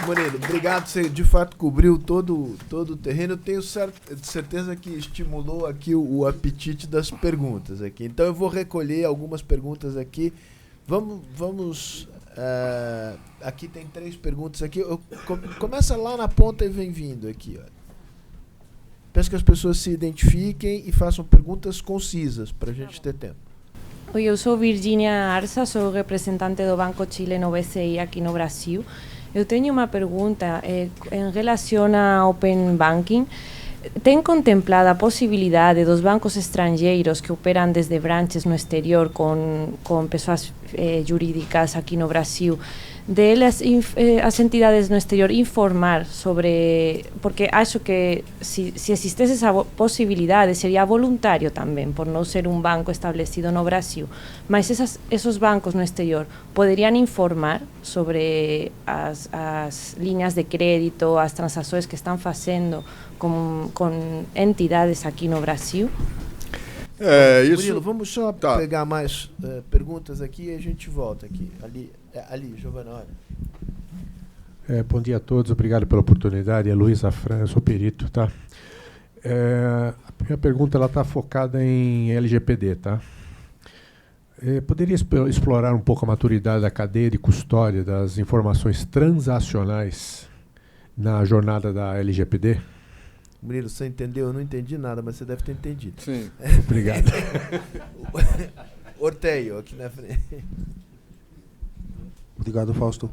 Murilo, obrigado. Você de fato cobriu todo o terreno. Eu tenho certeza que estimulou aqui o apetite das perguntas aqui. Então eu vou recolher algumas perguntas aqui. Vamos aqui tem 3 perguntas aqui. Começa lá na ponta e vem vindo aqui. Ó. Peço que as pessoas se identifiquem e façam perguntas concisas para a gente ter tempo. Oi, eu sou Virginia Arsa, sou representante do Banco Chileno BCI aqui no Brasil. Eu tenho uma pergunta em relação ao Open Banking. Tem contemplado a possibilidade dos bancos estrangeiros que operam desde branches no exterior com pessoas jurídicas aqui no Brasil, as entidades no exterior informar sobre, porque acho que se existisse essa possibilidade seria voluntário também, por não ser um banco estabelecido no Brasil, mas esses bancos no exterior poderiam informar sobre as linhas de crédito, as transações que estão fazendo com entidades aqui no Brasil? Murilo, vamos só pegar mais perguntas aqui e a gente volta aqui. Ali, Giovana, olha. Bom dia a todos, obrigado pela oportunidade. É Luiz Afran, eu sou perito, tá? A minha pergunta está focada em LGPD, tá? Poderia explorar um pouco a maturidade da cadeia de custódia das informações transacionais na jornada da LGPD? Murilo, você entendeu? Eu não entendi nada, mas você deve ter entendido. Sim. Obrigado. Orteio, aqui na frente. Obrigado, Fausto.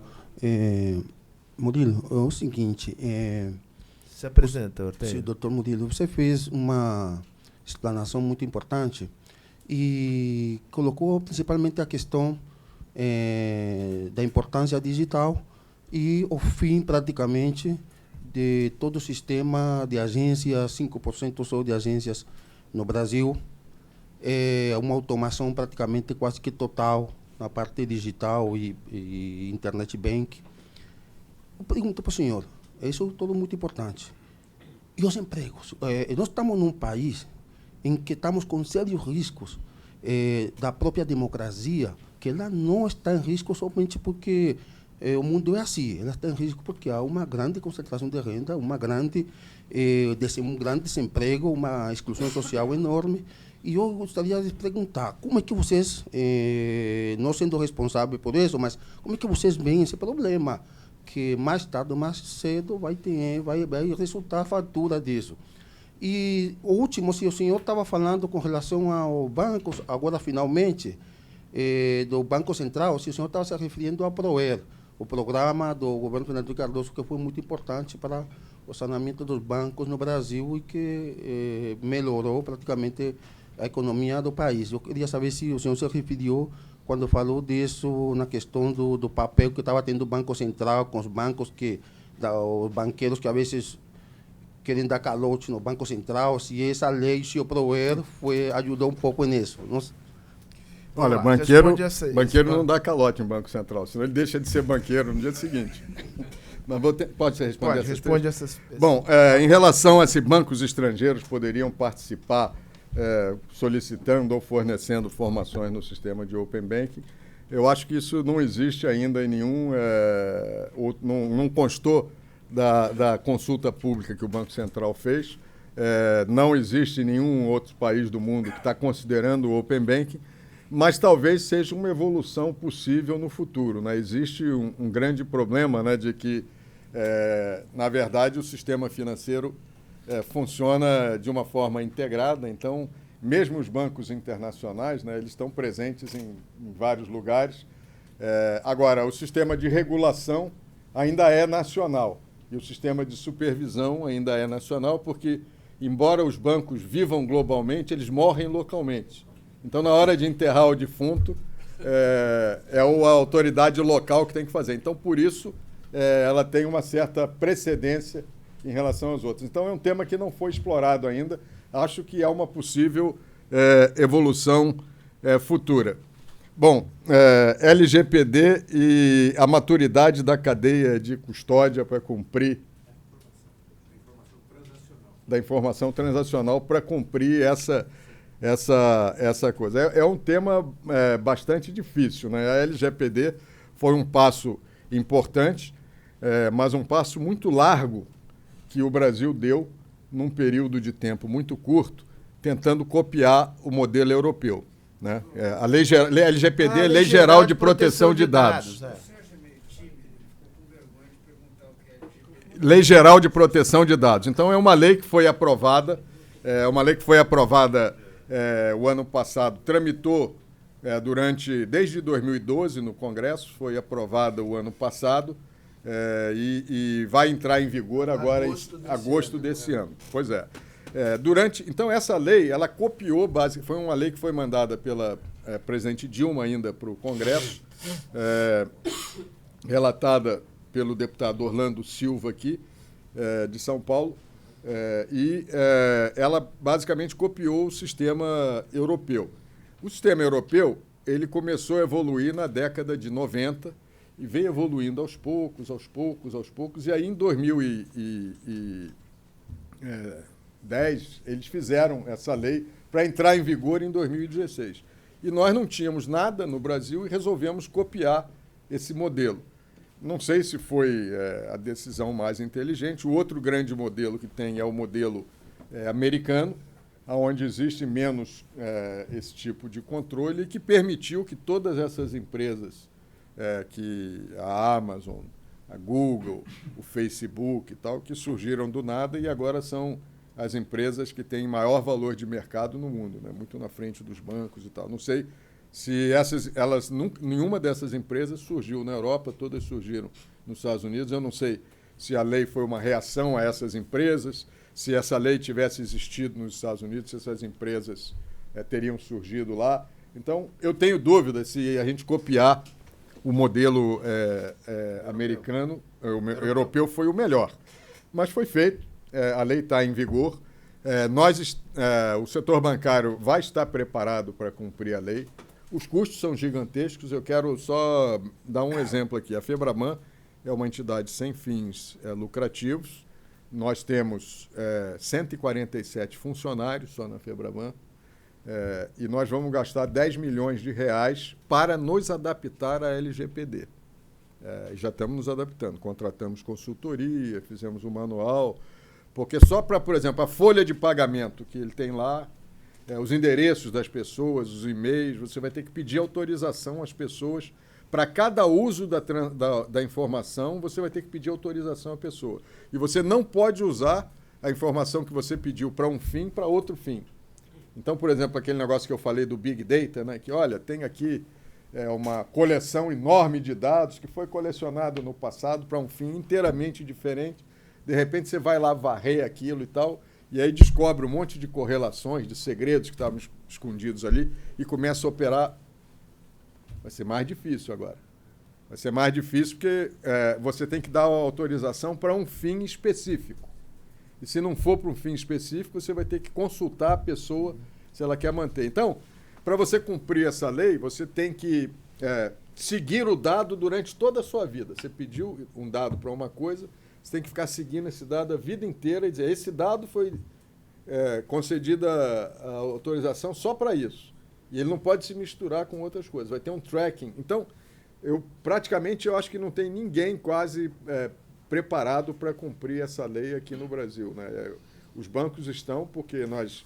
Murilo, é o seguinte... Se apresenta, Orteio. Sim, doutor Murilo, você fez uma explanação muito importante e colocou principalmente a questão da importância digital e o fim, praticamente, de todo o sistema de agências, 5% só de agências no Brasil, uma automação praticamente quase que total na parte digital e internet bank. Eu pergunto para o senhor, isso é tudo muito importante. E os empregos? Nós estamos num país em que estamos com sérios riscos da própria democracia, que ela não está em risco somente porque o mundo é assim, ela está em risco porque há uma grande concentração de renda, um grande desemprego, uma exclusão social enorme. E eu gostaria de perguntar, como é que vocês, não sendo responsáveis por isso, mas como é que vocês veem esse problema? Que mais tarde ou mais cedo vai resultar a fatura disso. E o último, se o senhor estava falando com relação ao banco, agora finalmente, do Banco Central, se o senhor estava se referindo ao PROER, o programa do governo Fernando Cardoso, que foi muito importante para o saneamento dos bancos no Brasil e que melhorou praticamente a economia do país. Eu queria saber se o senhor se referiu, quando falou disso, na questão do papel que estava tendo o Banco Central com os bancos, os banqueiros que às vezes querem dar calote no Banco Central, se essa lei, se o PROER ajudou um pouco nisso. Olha, banqueiro não dá calote em Banco Central, senão ele deixa de ser banqueiro no dia seguinte. Mas pode ser responder essas? Bom, em relação a se bancos estrangeiros poderiam participar solicitando ou fornecendo formações no sistema de Open Banking, eu acho que isso não existe ainda em nenhum... não constou da consulta pública que o Banco Central fez. Não existe em nenhum outro país do mundo que está considerando o Open Banking, mas talvez seja uma evolução possível no futuro, né? Existe um grande problema, né, de que, na verdade, o sistema financeiro funciona de uma forma integrada, então, mesmo os bancos internacionais, né, eles estão presentes em vários lugares. Agora, o sistema de regulação ainda é nacional e o sistema de supervisão ainda é nacional, porque, embora os bancos vivam globalmente, eles morrem localmente. Então, na hora de enterrar o defunto, é a autoridade local que tem que fazer. Então, por isso, ela tem uma certa precedência em relação aos outros. Então, é um tema que não foi explorado ainda. Acho que há uma possível evolução futura. Bom, LGPD e a maturidade da cadeia de custódia para cumprir... Da informação transacional para cumprir essa coisa. É um tema bastante difícil, né? A LGPD foi um passo importante. mas um passo muito largo que o Brasil deu num período de tempo muito curto, tentando copiar o modelo europeu. Né? A lei LGPD é a Lei Geral de Proteção de Dados. Lei Geral de Proteção de Dados. Então, é uma lei que foi aprovada, o ano passado, tramitou desde 2012 no Congresso, foi aprovada o ano passado e vai entrar em vigor agora em agosto desse ano. Pois é. Então, essa lei, ela copiou, foi uma lei que foi mandada pela presidente Dilma ainda para o Congresso, relatada pelo deputado Orlando Silva aqui, de São Paulo, ela basicamente copiou o sistema europeu. O sistema europeu, ele começou a evoluir na década de 90 e veio evoluindo aos poucos, e aí em 2010 eles fizeram essa lei para entrar em vigor em 2016. E nós não tínhamos nada no Brasil e resolvemos copiar esse modelo. Não sei se foi a decisão mais inteligente. O outro grande modelo que tem é o modelo americano, onde existe menos esse tipo de controle e que permitiu que todas essas empresas, que a Amazon, a Google, o Facebook e tal, que surgiram do nada e agora são as empresas que têm maior valor de mercado no mundo, né? Muito na frente dos bancos e tal. Não sei se nenhuma dessas empresas surgiu na Europa, todas surgiram nos Estados Unidos. Eu não sei se a lei foi uma reação a essas empresas, se essa lei tivesse existido nos Estados Unidos, se essas empresas teriam surgido lá. Então, eu tenho dúvida se a gente copiar o modelo americano, o europeu foi o melhor. Mas foi feito, a lei está em vigor. O setor bancário vai estar preparado para cumprir a lei. Os custos são gigantescos. Eu quero só dar um exemplo aqui. A Febraban é uma entidade sem fins lucrativos. Nós temos 147 funcionários só na Febraban e nós vamos gastar 10 milhões de reais para nos adaptar à LGPD. Já estamos nos adaptando. Contratamos consultoria, fizemos um manual, porque só para, por exemplo, a folha de pagamento que ele tem lá, os endereços das pessoas, os e-mails, você vai ter que pedir autorização às pessoas. Para cada uso da informação, você vai ter que pedir autorização à pessoa. E você não pode usar a informação que você pediu para um fim para outro fim. Então, por exemplo, aquele negócio que eu falei do Big Data, né, que, olha, tem aqui uma coleção enorme de dados que foi colecionado no passado para um fim inteiramente diferente. De repente, você vai lá varrer aquilo e tal, e aí descobre um monte de correlações, de segredos que estavam escondidos ali e começa a operar. Vai ser mais difícil agora. Vai ser mais difícil porque você tem que dar a autorização para um fim específico. E se não for para um fim específico, você vai ter que consultar a pessoa se ela quer manter. Então, para você cumprir essa lei, você tem que seguir o dado durante toda a sua vida. Você pediu um dado para uma coisa, você tem que ficar seguindo esse dado a vida inteira e dizer, esse dado foi concedida a autorização só para isso. E ele não pode se misturar com outras coisas. Vai ter um tracking. Então, eu acho que não tem ninguém quase preparado para cumprir essa lei aqui no Brasil, né? Os bancos estão, porque nós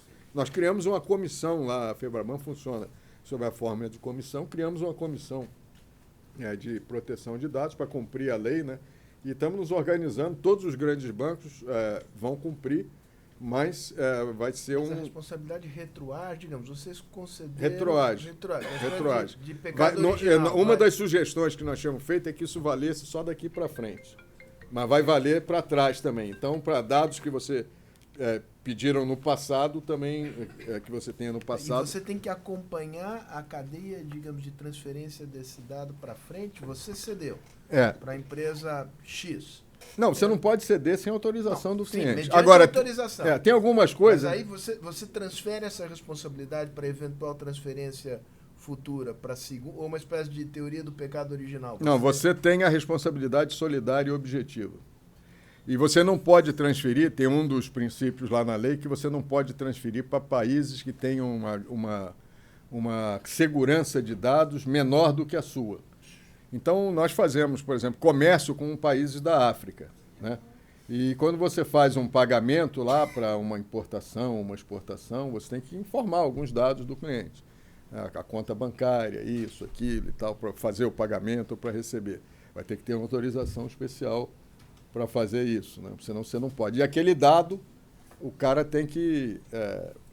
criamos uma comissão lá, a Febraban funciona sob a forma de comissão, criamos uma comissão de proteção de dados para cumprir a lei, né? E estamos nos organizando, todos os grandes bancos vão cumprir, mas vai ser Essa responsabilidade retroage, digamos, vocês concederam... Retroage. De pecado original, uma das sugestões que nós tínhamos feito é que isso valesse só daqui para frente, mas vai valer para trás também. Então, para dados que você pediram no passado, também que você tenha no passado... E você tem que acompanhar a cadeia, digamos, de transferência desse dado para frente, você cedeu para a empresa X. Não, você não pode ceder sem autorização do cliente. Sim, agora, autorização. Tem algumas coisas... Mas aí você transfere essa responsabilidade para eventual transferência futura, para ou uma espécie de teoria do pecado original. Não, você tem a responsabilidade solidária e objetiva. E você não pode transferir, tem um dos princípios lá na lei, que você não pode transferir para países que tenham uma segurança de dados menor do que a sua. Então, nós fazemos, por exemplo, comércio com países da África, né? E quando você faz um pagamento lá para uma importação, uma exportação, você tem que informar alguns dados do cliente. A conta bancária, isso, aquilo e tal, para fazer o pagamento ou para receber. Vai ter que ter uma autorização especial para fazer isso, né? Senão você não pode. E aquele dado, o cara tem que...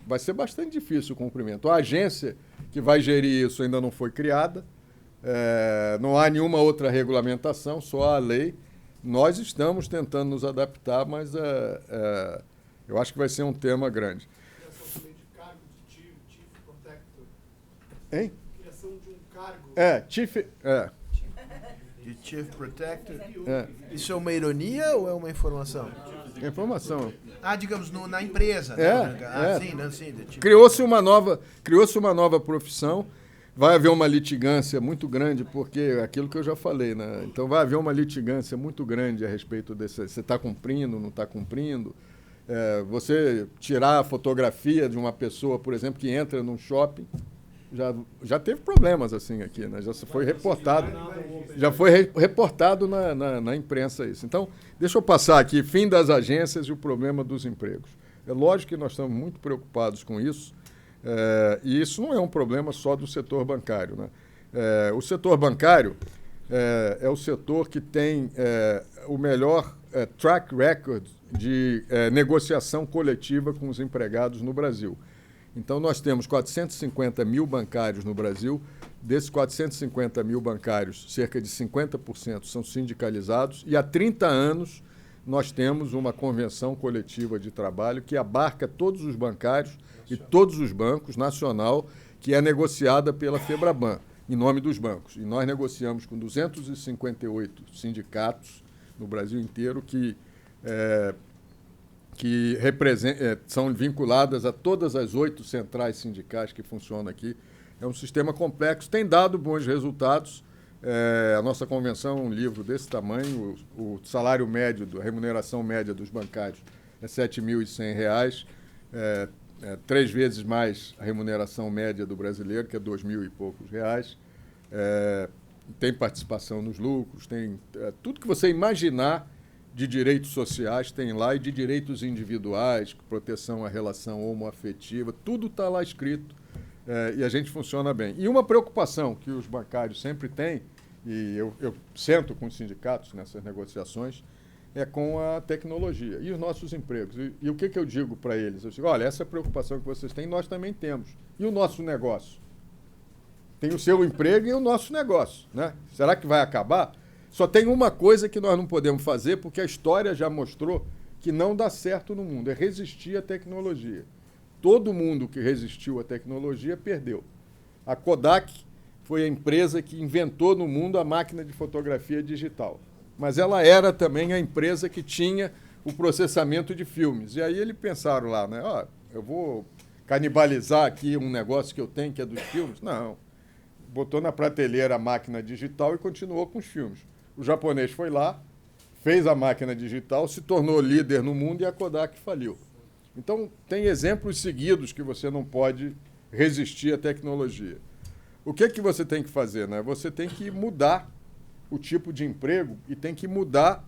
vai ser bastante difícil o cumprimento. A agência que vai gerir isso ainda não foi criada, não há nenhuma outra regulamentação, só a lei. Nós estamos tentando nos adaptar, mas eu acho que vai ser um tema grande. Criação também de cargo de Chief Protector. Hein? Criação de um cargo. De Chief Protector. Isso é uma ironia ou é uma informação? É informação. Digamos, na empresa. Sim. Criou-se uma nova profissão. Vai haver uma litigância muito grande, porque é aquilo que eu já falei, né? Então vai haver uma litigância muito grande a respeito desse. Você está cumprindo, não está cumprindo. Você tirar a fotografia de uma pessoa, por exemplo, que entra num shopping, já teve problemas assim aqui, né? Já foi reportado na imprensa isso. Então, deixa eu passar aqui, fim das agências e o problema dos empregos. É lógico que nós estamos muito preocupados com isso. E isso não é um problema só do setor bancário, né? O setor bancário é o setor que tem o melhor track record de negociação coletiva com os empregados no Brasil. Então, nós temos 450 mil bancários no Brasil. Desses 450 mil bancários, cerca de 50% são sindicalizados. E há 30 anos, nós temos uma convenção coletiva de trabalho que abarca todos os bancários e todos os bancos, nacional, que é negociada pela FEBRABAN, em nome dos bancos. E nós negociamos com 258 sindicatos no Brasil inteiro que são vinculadas a todas as 8 centrais sindicais que funcionam aqui. É um sistema complexo, tem dado bons resultados. A nossa convenção é um livro desse tamanho, o salário médio, a remuneração média dos bancários é R$ 7.100, 3 vezes mais a remuneração média do brasileiro, que é 2.000 e poucos reais. Tem participação nos lucros, tem tudo que você imaginar de direitos sociais tem lá, e de direitos individuais, proteção à relação homoafetiva, tudo está lá escrito, e a gente funciona bem. E uma preocupação que os bancários sempre têm, e eu sento com os sindicatos nessas negociações, é com a tecnologia e os nossos empregos. E o que eu digo para eles? Eu digo, olha, essa preocupação que vocês têm, nós também temos. E o nosso negócio? Tem o seu emprego e o nosso negócio, né? Será que vai acabar? Só tem uma coisa que nós não podemos fazer, porque a história já mostrou que não dá certo no mundo, é resistir à tecnologia. Todo mundo que resistiu à tecnologia perdeu. A Kodak foi a empresa que inventou no mundo a máquina de fotografia digital. Mas ela era também a empresa que tinha o processamento de filmes. E aí eles pensaram lá, né? Eu vou canibalizar aqui um negócio que eu tenho, que é dos filmes? Não. Botou na prateleira a máquina digital e continuou com os filmes. O japonês foi lá, fez a máquina digital, se tornou líder no mundo e a Kodak faliu. Então, tem exemplos seguidos que você não pode resistir à tecnologia. O que você tem que fazer, né? Você tem que mudar o tipo de emprego e tem que mudar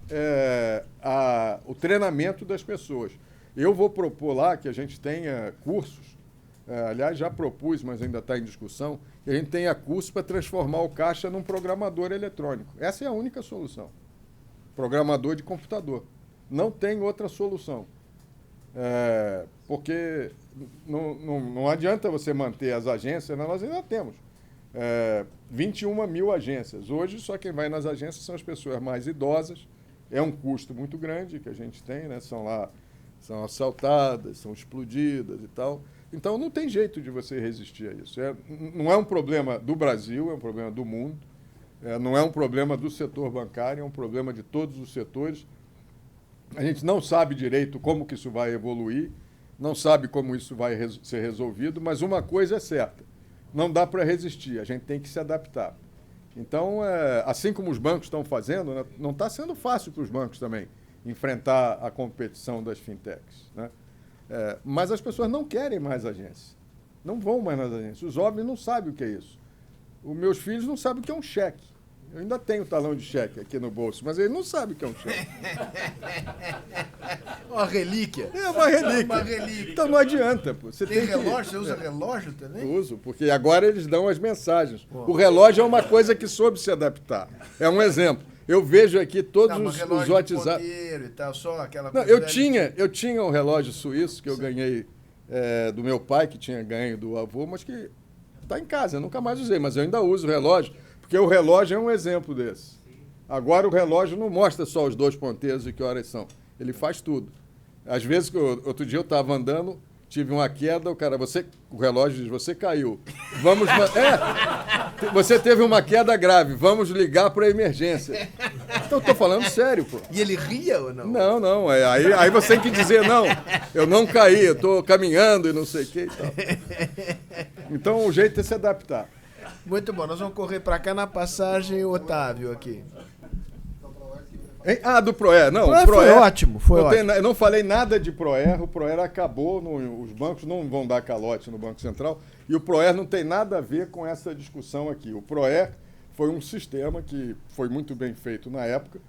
o treinamento das pessoas. Eu vou propor lá que a gente tenha cursos, aliás, já propus, mas ainda está em discussão, que a gente tenha curso para transformar o caixa num programador eletrônico. Essa é a única solução. Programador de computador. Não tem outra solução. Porque não adianta você manter as agências, nós ainda temos 21 mil agências. Hoje, só quem vai nas agências são as pessoas mais idosas. É um custo muito grande que a gente tem, né? São assaltadas, são explodidas e tal. Então, não tem jeito de você resistir a isso. Não é um problema do Brasil, é um problema do mundo. Não é um problema do setor bancário, é um problema de todos os setores. A gente não sabe direito como que isso vai evoluir, não sabe como isso vai ser resolvido, mas uma coisa é certa, não dá para resistir, a gente tem que se adaptar. Então, assim como os bancos estão fazendo, né, não está sendo fácil para os bancos também enfrentar a competição das fintechs, né? Mas as pessoas não querem mais agência, não vão mais nas agências. Os jovens não sabem o que é isso. Os meus filhos não sabem o que é um cheque. Eu ainda tenho talão de cheque aqui no bolso, mas ele não sabe que é um cheque. Uma relíquia. É uma relíquia. Então não adianta, pô. Você tem relógio? Você usa relógio também? Eu uso, porque agora eles dão as mensagens. O relógio é uma coisa que soube se adaptar. É um exemplo. Eu vejo aqui todos os WhatsApp. E tal, só aquela não, eu tinha um relógio suíço que eu ganhei do meu pai, que tinha ganho do avô, mas que está em casa, eu nunca mais usei, mas eu ainda uso o relógio, porque o relógio é um exemplo desse. Agora o relógio não mostra só os 2 ponteiros e que horas são, ele faz tudo. Às vezes, outro dia eu estava andando, tive uma queda, o relógio diz, você caiu. Você teve uma queda grave, vamos ligar para a emergência. Então, estou falando sério, pô. E ele ria ou não? Não. Aí você tem que dizer, não, eu não caí, eu estou caminhando e não sei o que e tal. Então, o jeito é se adaptar. Muito bom, nós vamos correr para cá na passagem, Otávio, aqui. Do Proer. Não, o Proer foi ótimo. Eu não falei nada de Proer. O Proer acabou. Os bancos não vão dar calote no Banco Central. E o Proer não tem nada a ver com essa discussão aqui. O Proer foi um sistema que foi muito bem feito na época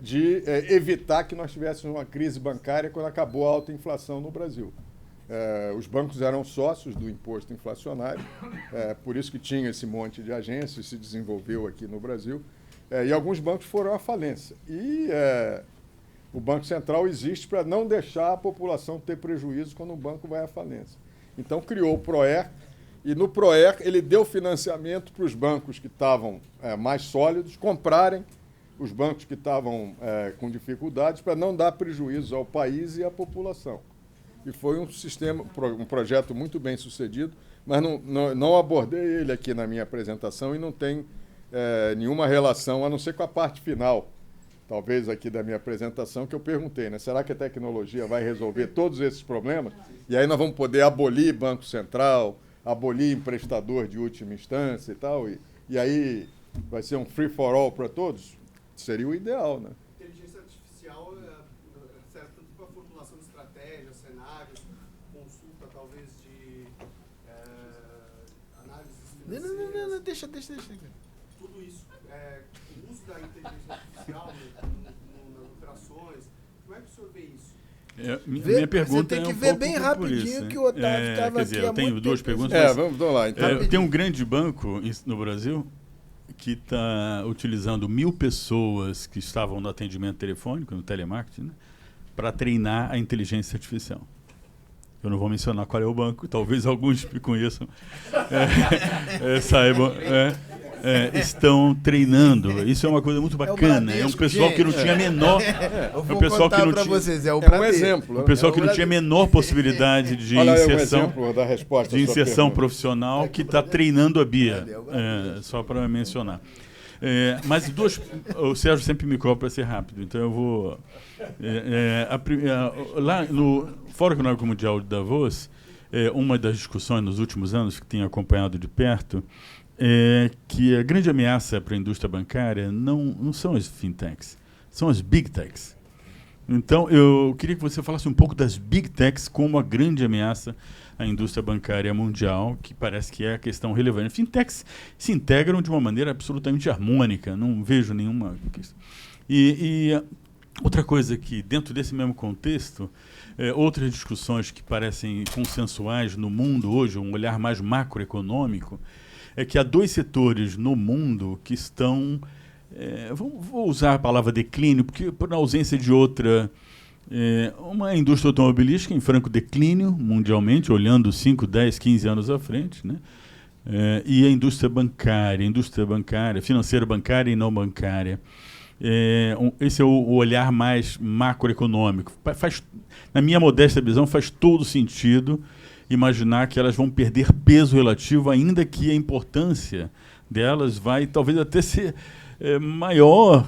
de evitar que nós tivéssemos uma crise bancária quando acabou a alta inflação no Brasil. Os bancos eram sócios do imposto inflacionário. Por isso que tinha esse monte de agências, se desenvolveu aqui no Brasil. E alguns bancos foram à falência. E o Banco Central existe para não deixar a população ter prejuízo quando o banco vai à falência. Então, criou o Proer, e no Proer ele deu financiamento para os bancos que estavam mais sólidos comprarem os bancos que estavam com dificuldades para não dar prejuízo ao país e à população. E foi um projeto muito bem sucedido, mas não abordei ele aqui na minha apresentação e não tem nenhuma relação, a não ser com a parte final, talvez aqui da minha apresentação, que eu perguntei, né? Será que a tecnologia vai resolver todos esses problemas? E aí nós vamos poder abolir Banco Central, abolir emprestador de última instância e tal, e aí vai ser um free for all para todos? Seria o ideal, né? Inteligência artificial serve tanto para formulação de estratégias, cenários, consulta talvez de análises financeiras. Não, deixa. Tudo isso, o uso da inteligência artificial nas operações, como é que o senhor vê isso? Minha pergunta você tem que ver bem rapidinho que o Otávio estava aqui. Eu tenho 2 perguntas. Vamos lá. Então. Tem um grande banco no Brasil que está utilizando 1.000 pessoas que estavam no atendimento telefônico, no telemarketing, né, para treinar a inteligência artificial. Eu não vou mencionar qual é o banco, talvez alguns me conheçam, saibam. Estão treinando. Isso é uma coisa muito bacana. É um pessoal que não tinha a menor. Eu vou contar para vocês. É um exemplo. Um pessoal que não tinha a menor possibilidade de inserção, de inserção profissional que está treinando a Bia. Só para mencionar. Mas o Sérgio sempre me cobra para ser rápido, então eu vou. Lá no Fórum Econômico Mundial de Davos, uma das discussões nos últimos anos que tenho acompanhado de perto é que a grande ameaça para a indústria bancária não são as fintechs, são as big techs. Então, eu queria que você falasse um pouco das big techs como a grande ameaça à indústria bancária mundial, que parece que é a questão relevante. Fintechs se integram de uma maneira absolutamente harmônica, não vejo nenhuma questão. E outra coisa que, dentro desse mesmo contexto, outras discussões que parecem consensuais no mundo hoje, um olhar mais macroeconômico, é que há 2 setores no mundo que estão, vou usar a palavra declínio, porque por ausência de outra, uma indústria automobilística em franco declínio mundialmente, olhando 5, 10, 15 anos à frente, né? E a indústria bancária, financeira bancária e não bancária. Esse é o olhar mais macroeconômico. Na minha modesta visão, faz todo sentido imaginar que elas vão perder peso relativo, ainda que a importância delas vai talvez até ser maior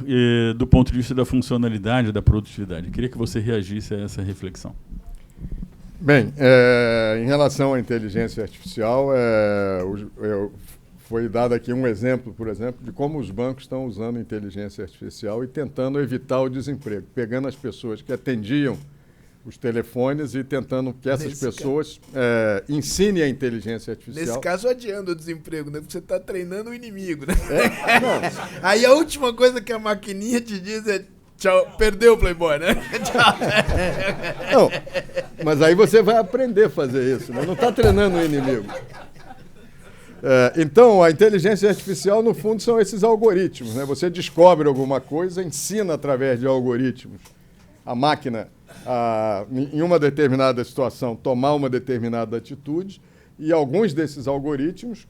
do ponto de vista da funcionalidade, da produtividade. Eu queria que você reagisse a essa reflexão. Bem, em relação à inteligência artificial, foi dado aqui um exemplo, por exemplo, de como os bancos estão usando inteligência artificial e tentando evitar o desemprego, pegando as pessoas que atendiam os telefones e tentando que essas pessoas ensinem a inteligência artificial. Nesse caso, adiando o desemprego, né? Porque você está treinando o inimigo, né? Aí a última coisa que a maquininha te diz é tchau, perdeu o Playboy, né? Tchau. Não, mas aí você vai aprender a fazer isso, né? Não está treinando o inimigo. Então, a inteligência artificial, no fundo, são esses algoritmos, né? Você descobre alguma coisa, ensina através de algoritmos a máquina, em uma determinada situação, tomar uma determinada atitude, e alguns desses algoritmos,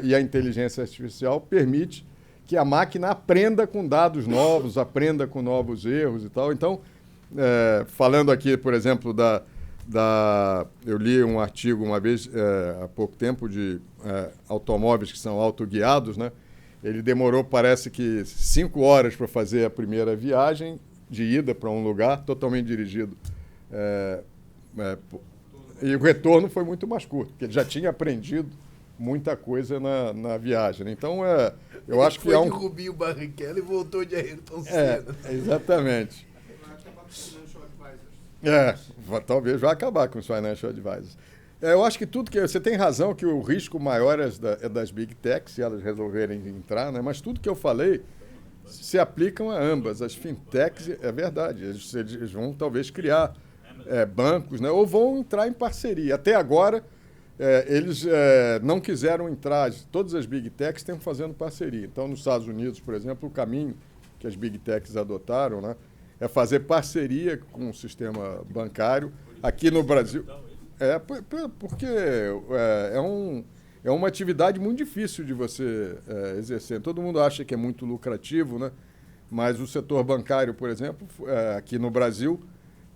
e a inteligência artificial, permite que a máquina aprenda com dados novos, aprenda com novos erros e tal. Então, falando aqui, por exemplo, eu li um artigo uma vez, há pouco tempo, de automóveis que são autoguiados, né? Ele demorou, parece que, 5 horas para fazer a primeira viagem de ida para um lugar totalmente dirigido. E o retorno foi muito mais curto, porque ele já tinha aprendido muita coisa na viagem. Então, eu acho que foi de Rubinho Barrichello e voltou de Ayrton Senna. Exatamente. Talvez vai acabar com os financial advisors. Eu acho que tudo que... Você tem razão que o risco maior é das big techs, se elas resolverem entrar, né? Mas tudo que eu falei se aplicam a ambas. As fintechs, é verdade, eles vão talvez criar bancos, né? Ou vão entrar em parceria. Até agora, eles não quiseram entrar. Todas as big techs estão fazendo parceria. Então, nos Estados Unidos, por exemplo, o caminho que as big techs adotaram, né, é fazer parceria com o sistema bancário. Aqui no Brasil... porque é uma atividade muito difícil de você exercer. Todo mundo acha que é muito lucrativo, né? Mas o setor bancário, por exemplo, aqui no Brasil,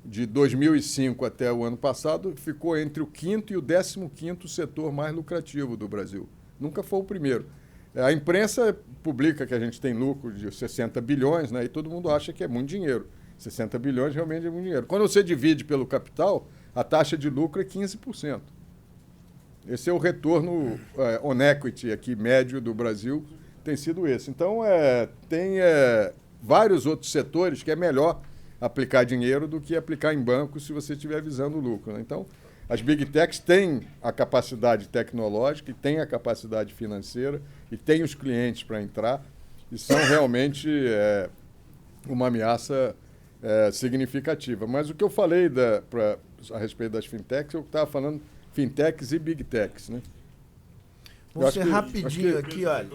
de 2005 até o ano passado, ficou entre o 5º e o 15º setor mais lucrativo do Brasil. Nunca foi o primeiro. A imprensa publica que a gente tem lucro de 60 bilhões, né? E todo mundo acha que é muito dinheiro. 60 bilhões realmente é muito dinheiro. Quando você divide pelo capital, a taxa de lucro é 15%. Esse é o retorno on equity aqui, médio do Brasil, tem sido esse. Então, tem vários outros setores que é melhor aplicar dinheiro do que aplicar em banco se você estiver visando o lucro, né? Então, as big techs têm a capacidade tecnológica, e têm a capacidade financeira, e têm os clientes para entrar, e são realmente uma ameaça significativa. Mas o que eu falei a respeito das fintechs, eu estava falando fintechs e big techs, né? Vamos ser rapidinho aqui, olha.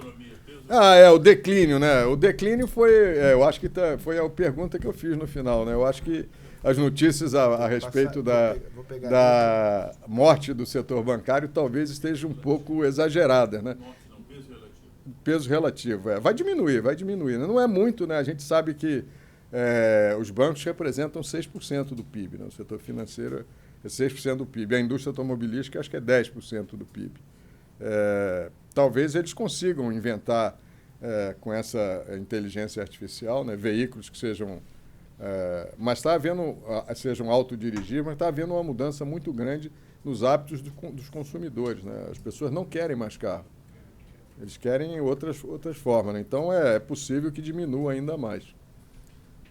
O declínio, né? O declínio foi, eu acho que foi a pergunta que eu fiz no final, né? Eu acho que as notícias a respeito da morte do setor bancário talvez estejam um pouco exageradas, né? Peso relativo. Vai diminuir, né? Não é muito, né? A gente sabe que os bancos representam 6% do PIB, né? O setor financeiro é 6% do PIB. A indústria automobilística acho que é 10% do PIB. Talvez eles consigam inventar, com essa inteligência artificial, né, veículos que sejam... mas está havendo, sejam autodirigíveis, mas está havendo uma mudança muito grande nos hábitos dos consumidores, né? As pessoas não querem mais carro. Eles querem outras formas, né? Então, é possível que diminua ainda mais.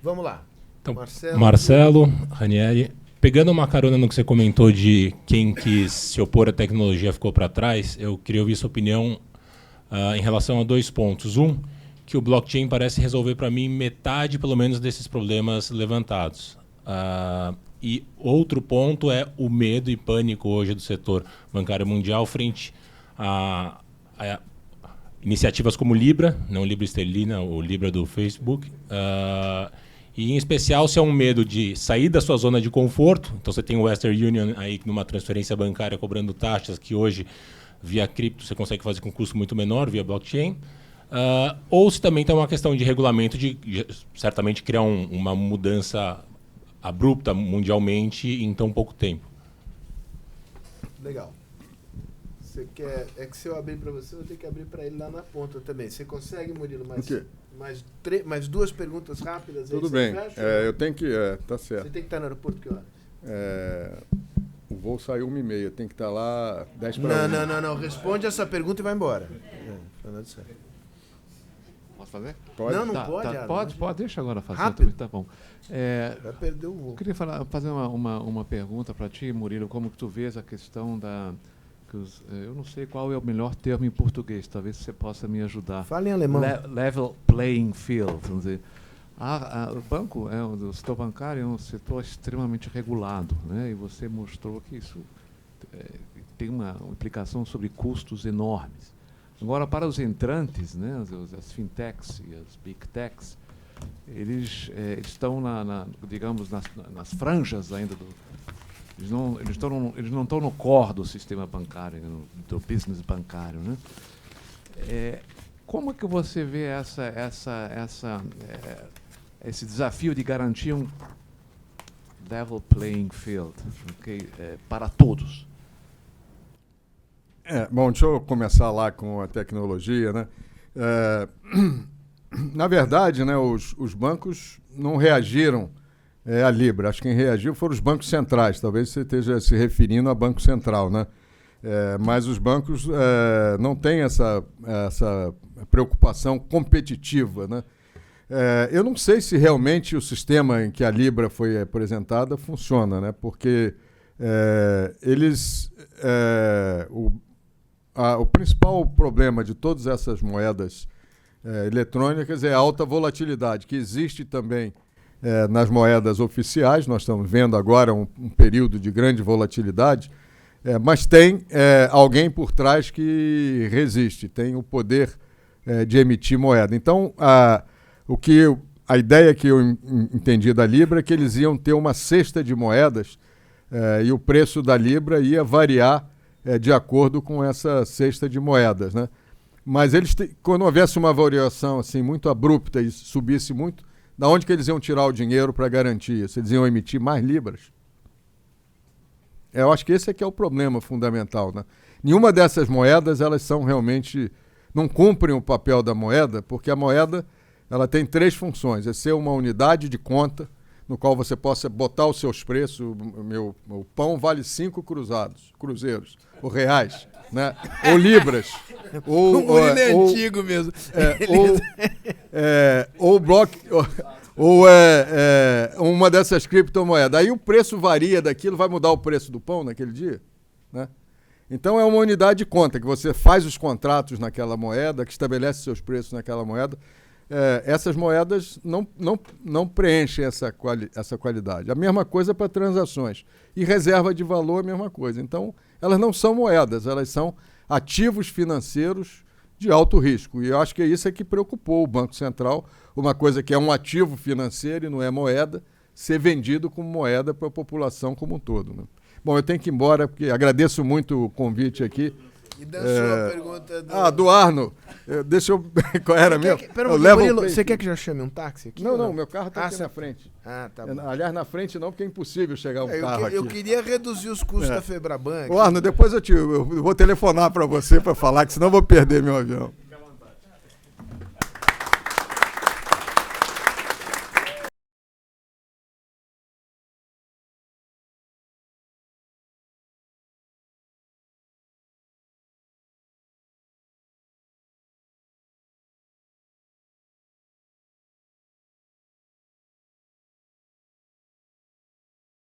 Vamos lá. Então, Marcelo, Ranieri, pegando uma carona no que você comentou de quem quis se opor à tecnologia ficou para trás, eu queria ouvir sua opinião em relação a 2 pontos. Que o blockchain parece resolver para mim metade, pelo menos, desses problemas levantados. E outro ponto é o medo e pânico hoje do setor bancário mundial frente a iniciativas como o Libra, não o Libra esterlina, o Libra do Facebook, e em especial se é um medo de sair da sua zona de conforto. Então você tem o Western Union aí numa transferência bancária cobrando taxas que hoje via cripto você consegue fazer com custo muito menor via blockchain, ou se também tem uma questão de regulamento de certamente criar uma mudança abrupta mundialmente em tão pouco tempo. Legal. Você quer... É que se eu abrir para você, eu vou ter que abrir para ele lá na ponta também. Você consegue, Murilo, mais 2 perguntas rápidas? Tudo bem. Eu tenho que... tá certo. Você tem que estar no aeroporto que horas? O voo saiu 1h30. Tem que estar lá 10 para 1. Não. Responde essa pergunta e vai embora. Posso fazer? Pode. Não pode. Pode, deixa agora fazer. Rápido. Tá bom. Vai perder o voo. Eu queria fazer uma pergunta para ti, Murilo, como que tu vês a questão da... eu não sei qual é o melhor termo em português, talvez você possa me ajudar. Fala em alemão. Level playing field, vamos dizer. O banco, o setor bancário é um setor extremamente regulado, né? E você mostrou que isso tem uma implicação sobre custos enormes. Agora, para os entrantes, né, as fintechs e as big techs, eles estão digamos, nas franjas ainda do... Eles não estão no core do sistema bancário, do business bancário, né? Como é que você vê esse desafio de garantir um level playing field, okay, para todos? Bom, deixa eu começar lá com a tecnologia, né? Na verdade, né, os bancos não reagiram à Libra. Acho que quem reagiu foram os bancos centrais. Talvez você esteja se referindo a Banco Central, né? Mas os bancos não têm essa preocupação competitiva, né? Eu não sei se realmente o sistema em que a Libra foi apresentada funciona, né? Porque o principal problema de todas essas moedas eletrônicas é a alta volatilidade, que existe também nas moedas oficiais. Nós estamos vendo agora um período de grande volatilidade, mas tem alguém por trás que resiste, tem o poder de emitir moeda. Então, a ideia que eu entendi da Libra é que eles iam ter uma cesta de moedas e o preço da Libra ia variar de acordo com essa cesta de moedas, né? Mas quando houvesse uma variação assim, muito abrupta e subisse muito, da onde que eles iam tirar o dinheiro para garantir isso? Eles iam emitir mais libras? Eu acho que esse é que é o problema fundamental, né? Nenhuma dessas moedas, elas são realmente... não cumprem o papel da moeda, porque a moeda ela tem 3 funções. É ser uma unidade de conta, no qual você possa botar os seus preços. O pão vale 5 cruzeiros, ou reais, né? Ou libras. O Murilo é antigo mesmo. Ou bloco, ou uma dessas criptomoedas. Aí o preço varia daquilo, vai mudar o preço do pão naquele dia, né? Então é uma unidade de conta, que você faz os contratos naquela moeda, que estabelece seus preços naquela moeda. Essas moedas não preenchem essa qualidade. A mesma coisa para transações. E reserva de valor, a mesma coisa. Então, elas não são moedas, elas são ativos financeiros de alto risco. E eu acho que isso é que preocupou o Banco Central, uma coisa que é um ativo financeiro e não é moeda, ser vendido como moeda para a população como um todo, né? Bom, eu tenho que ir embora, porque agradeço muito o convite aqui. E da sua pergunta... do Arno. Deixa eu... Qual era mesmo? Murilo, você quer que já chame um táxi aqui? Não, meu carro está aqui na frente. Tá bom. Aliás, na frente não, porque é impossível chegar carro aqui. Eu queria reduzir os custos da Febraban. Arno, depois eu vou telefonar para você para falar, que senão eu vou perder meu avião.